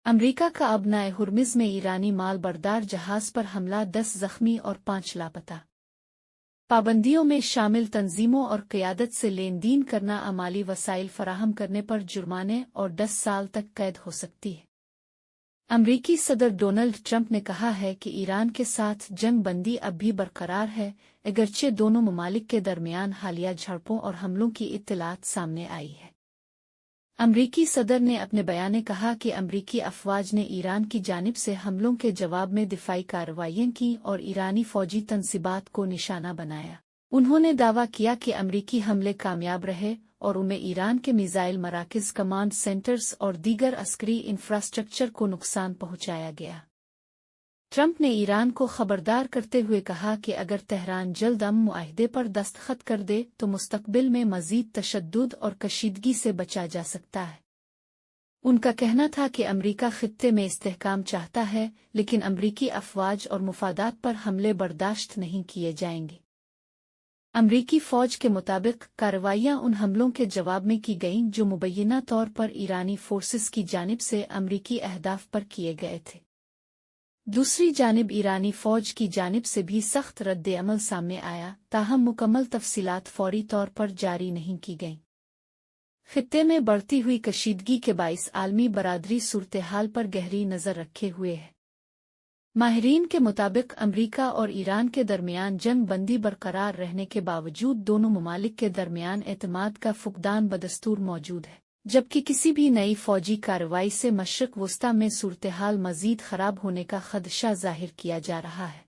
अमरीका का अबनाए हुर्मुज़ में ईरानी माल बरदार जहाज पर हमला, 10 जख्मी और 5 लापता। पाबंदियों में शामिल तंजीमों और क़यादत से लेन देन करना, अमाली वसाइल फराहम करने पर जुर्माने और 10 साल तक कैद हो सकती है। अमरीकी सदर डोनाल्ड ट्रंप ने कहा है कि ईरान के साथ जंग बंदी अब भी बरकरार है, अगरचे दोनों ममालिक के दरमियान हालिया झड़पों और हमलों की इत्तलात सामने आई है। अमरीकी सदर ने अपने बयान में कहा कि अमरीकी अफवाज ने ईरान की जानिब से हमलों के जवाब में दिफाई कार्रवाइयां की और ईरानी फौजी तंसीबात को निशाना बनाया। उन्होंने दावा किया कि अमरीकी हमले कामयाब रहे और उनमें ईरान के मिसाइल मराकज़, कमांड सेंटर्स और दीगर अस्करी इंफ्रास्ट्रक्चर को नुकसान पहुंचाया गया। ट्रंप ने ईरान को खबरदार करते हुए कहा कि अगर तेहरान जल्द अमन मुआहदे पर दस्तखत कर दे तो मुस्तकबिल में मज़ीद तशद्दुद और कशीदगी से बचा जा सकता है। उनका कहना था कि अमरीका खित्ते में इस्तेहकाम चाहता है, लेकिन अमरीकी अफवाज और मुफादात पर हमले बर्दाश्त नहीं किए जाएंगे। अमरीकी फ़ौज के मुताबिक कार्रवाइयां उन हमलों के जवाब में की गईं जो मुबैना तौर पर ईरानी फोर्सेस की जानिब से अमरीकी अहदाफ पर किए गए थे। दूसरी जानिब ईरानी फ़ौज की जानिब से भी सख्त रद्द-ए-अमल सामने आया, ताहम मुकम्मल तफसीलात फौरी तौर पर जारी नहीं की गईं। खित्ते में बढ़ती हुई कशीदगी के बाइस आलमी बरादरी सूरत-ए-हाल पर गहरी नज़र रखे हुए है। माहिरीन के मुताबिक अमरीका और ईरान के दरमियान जंग बंदी बरकरार रहने के बावजूद दोनों ममालिक के दरमियान एतमाद का फुकदान बदस्तूर मौजूद है, जबकि किसी भी नई फौजी कार्रवाई से मशरिक़ वस्ता में सूरत-ए-हाल मज़ीद ख़राब होने का ख़दशा ज़ाहिर किया जा रहा है।